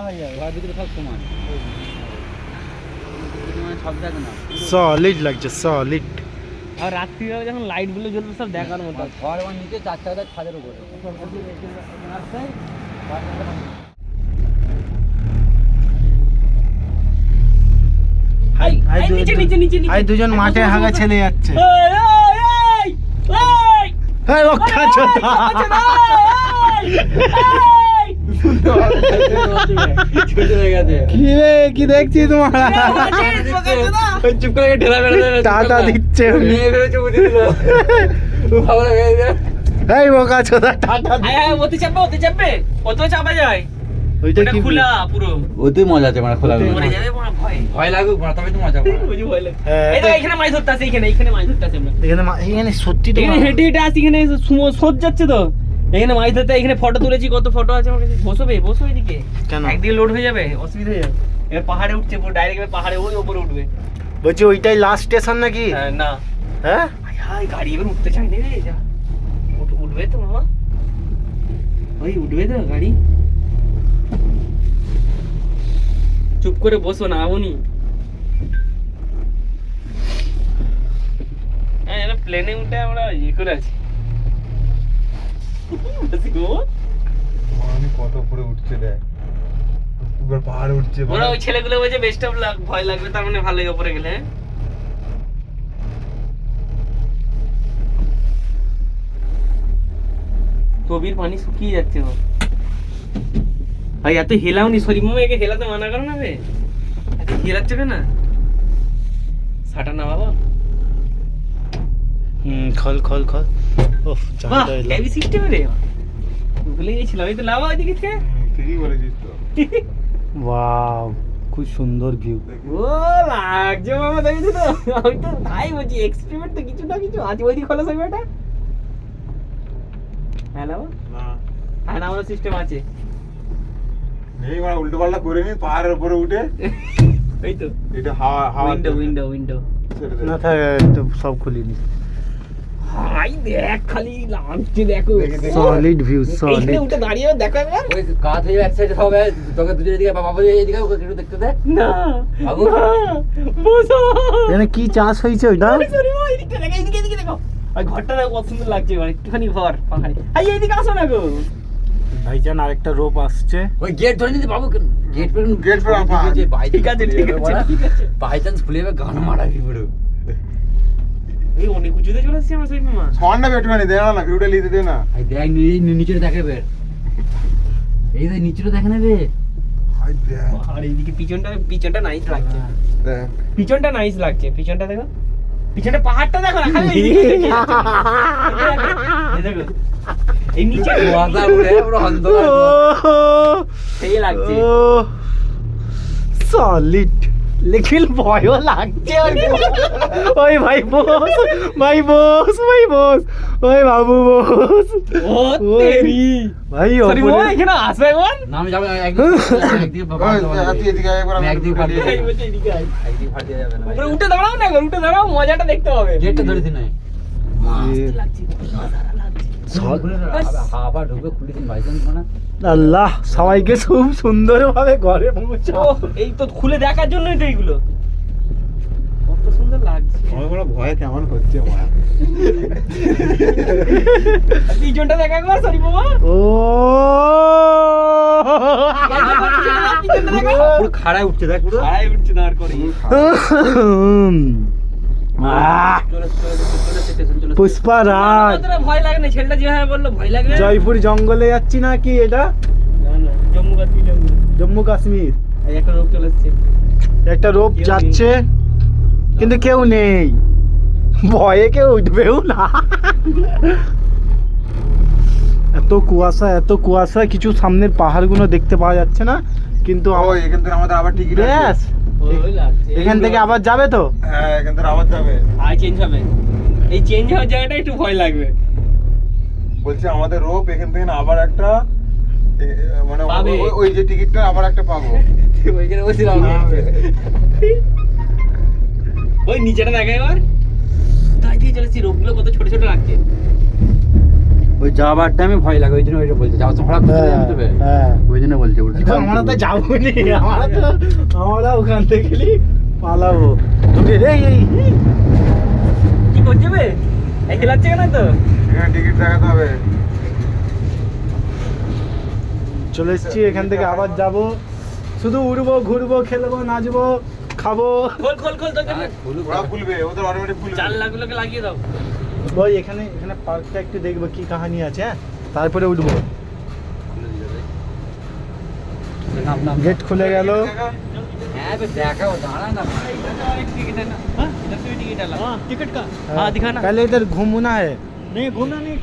হয়ে যাবে, ঘরের ভিতরে সব সমান, সব দেখে না, সলিড লাগছে, সলিড। আর রাত্রিবেলা যখন লাইট গুলো জ্বলবে সব দেখার মতো। ঘর আমার নিচে 4 ছাদের উপরে। আই দুজন মাঠে হাগা ছেলে যাচ্ছে। কি দেখছি তোমার? চুপ করে ঢেলা বেড়া টাটা দিচ্ছে। এই বোকা চোদা, টাটা। ওতে চাপবে কত চাপা যায়? ওইটা কি খোলা পুরো? ওতে মজা আছে, মানে খোলা মরে যাবে ভয় ভয় লাগুক, তবে তো মজা পাবে। ভয় লাগে। এই তো এখানে মাছ ধরতে আছে, এখানে মাছ ধরতে আছে আমরা। এখানে সত্যি তো এখানে হেঁটে হেঁটে আসি, এখানে সোজ যাচ্ছে তো, এখানে মাছ ধরতে। এখানে ফটো তুলেছি, কত ফটো আছে আমার কাছে। বসো এদিকে, কেন? একদিকে লোড হয়ে যাবে, অসুবিধা হয়ে যাবে। এবার পাহাড়ে উঠছে, পুরো ডাইরেক্ট পাহাড়ে ওই উপরে উঠবে। বলছি ওইটাই লাস্ট স্টেশন নাকি? না, হ্যাঁ হাই গাড়ি এবার উঠতে চাই না রে। যা উঠবে তো মামা, ওই উঠবে তো গাড়ি। চুপ করে বসো না উনি। হ্যাঁ, প্লেনে উঠে আমরা ইয়ে করে আছি। কত উপরে উঠছে দেখ, এবার পাহাড়ে উঠছে। ওরা ওই ছেলেগুলো বলছে বেস্ট অফ লাক, ভয় লাগবে, তার মানে ভালোই উপরে গেলে। হ্যাঁ, কবির পানি শুকিয়ে যাচ্ছে। ভাই এত হেলাওনি, শরীর মামা একে হেলাতে মানা করো না বে, এত হেলাচ্ছ কেন? সাটা না বাবা। খল ওফ, বাহ, জানটা এলো। হেভি সিস্টেম রে, ভুলে গেছিলাম। এই তো লাভা ওইদিকে থেকে। ঠিকই বলেছিস তো। ওয়াও, খুব সুন্দর ভিউ। ও লাগছে মামা, দেখেছো তো? আমি তো তাই বলছি, এক্সপেরিমেন্ট তো কিছু না কিছু আছে। ওইদিকে খোলা সব এটা। হ্যালো, না হ্যাঁ, আমাদের সিস্টেম আছে। নেই, মানে উল্টো পাল্টা করে নি পাহাড়ের উপরে উঠে। এই তো এটা হাওয়া উইন্ডো ছেড়ে দে। না থাক, তো সব খুলিনি। হাই দেখ, খালি লাগছে দেখো। সলিড ভিউ, এইখানে সলিড। উঠে দাঁড়িয়ে দেখো একবার। ওই কাজ হয়ে এক সাইডে সব তোকে দুজনের দিকে, বাবা এদিকে ওকে একটু দেখতে দে। না বাবু বসো। এখানে কি চাষ হয়েছে ওইটা? সরি মা, এদিকে দেখো, এদিকে দেখো। ওই ঘরটা দেখো কত সুন্দর লাগছে, এবার একটুখানি ঘর পাহাড়ে। হাই এইদিকে আসো না গো। ভাইজান আরেকটা রোপ আসছে। ওই গেট ধরে নিতে বাবু, গেট পে ঠিক আছে। বাই চান্স খুলে যাবে, গান মারাবি পুরো। এই অনেক উঁচুতে চলে আসছে আমার শরীর মামা। সন্ডা বেটমানি দে না, ভিউটা লিতে দে না। এই দেখ নিচেটা দেখে বের, এই যে নিচেটা দেখে নেবে। আই দেখ আর এইদিকে পিছনটা নাইস লাগছে। দেখ পিছনটা নাইস লাগছে, পিছনটা দেখো, পিছনটা পাহাড়টা দেখো না, খালি এইদিকে দেখে যাচ্ছে। এই দেখো, এই নিচে মাথা উড়ে পুরো অন্ধকার। সেই লাগছে। সলিড, লেকিন ভয়ও লাগছে। ওই ভাই বস, ওই বাবু বস। ও তেরি ভাই সরি মামা, এখানে আসবে একবার। না আমি যাবো একদিকে তুই এদিকে একবার একদিকে ফাটিয়ে এই বলছে এদিকে আয়। একদিকে ফাটিয়ে যাবে না। উপরে উঠে দাঁড়াও না একবার, উঠে দাঁড়াও, মজাটা দেখতে হবে। গেটটা ধরেছি নয়, লাগছে, সারা লাগছে। হাওয়া ঢুকে খুলেছেন ভাই চান্স মানে। আল্লাহ, সবাইকে খুব সুন্দর ভাবে ঘরে পৌঁছা। ও এই তো খুলে দেখার জন্যই তো এইগুলো, কত সুন্দর লাগছে। আমার বড় ভয় কেমন হচ্ছে আমার। পিছনটা দেখা একবার সরি বাবা। ও পিছনটা দেখা। পুরো খাড়ায় উঠছে দেখ, পুরো আয় উঠছে দাঁড় করে। পুষ্পারাজ, তোরা ভয় লাগে না, ছেলেটা যেভাবে বললো ভয় লাগবে। জয়পুর জঙ্গলে যাচ্ছি না কি এটা? না না, জম্মু কাশ্মীর জঙ্গল। জম্মু কাশ্মীর। এই একটা রোগ চলে এসছে। একটা রোপ কেউ যাচ্ছে, কিন্তু কেউ নেই, ভয়ে কেউ উঠবেও না। এত কুয়াশা, কিছু সামনের পাহাড়গুলো দেখতে পাওয়া যাচ্ছে না, কিন্তু ওই এখান থেকে আমাদের আবার টিকিট আছে। ব্যাস, ওই লাগছে। এখান থেকে আবার যাবে তো? হ্যাঁ, এখান থেকে আবার যাবে। আয় চেঞ্জ হবে, এই চেঞ্জ হওয়ার জায়গাটা একটু ভয় লাগবে। বলছে আমাদের রোপ এখান থেকে না আবার একটা মানে পাবে। ওই যে টিকিটটা আবার একটা পাবো। ওইখানে বসিলাম ওই নিচেটা দেখা এবার, তাই দিয়ে চলেছি, রোগগুলো কত ছোট ছোট লাগছে। ওই যাওয়ার টাইমে ভয় লাগে, ওই জন্য ওইটা বলছে যাওয়ার সময় হঠাৎ করে যাবে তবে। হ্যাঁ ওই জন্য বলছে উল্টো। কিন্তু আমরা তো যাবো নি, আমরা ওখান থেকে গেলি পালাবো ঢুকে এই এই এই। কি করছে বে? এই খেলাচ্ছে কেন তো? এখানে টিকিট দেখাতে হবে। চলে এসছি, এখান থেকে আবার যাব, শুধু উড়বো ঘুরবো খেলবো নাচবো খাবো। খোল খোল খোল তোকে হ্যাঁ, খুলুক। ওরা খুলবে, ওদের অটোমেটিক খুলবে। জানলাগুলোকে লাগিয়ে দাও। ওই এখানে এখানে পার্কটা একটু দেখবো কি কাহানি আছে, হ্যাঁ তারপরে উঠবো। খুলে দিল রে। নাম, নাম। গেট খুলে গেল। হ্যাঁ বে দেখাও, দাঁড়া না ভাই। टिकट है ना? इधर से भी टिकट है। टिकट का हाँ दिखा ना। पहले इधर घूमना है। नहीं घूमना नहीं,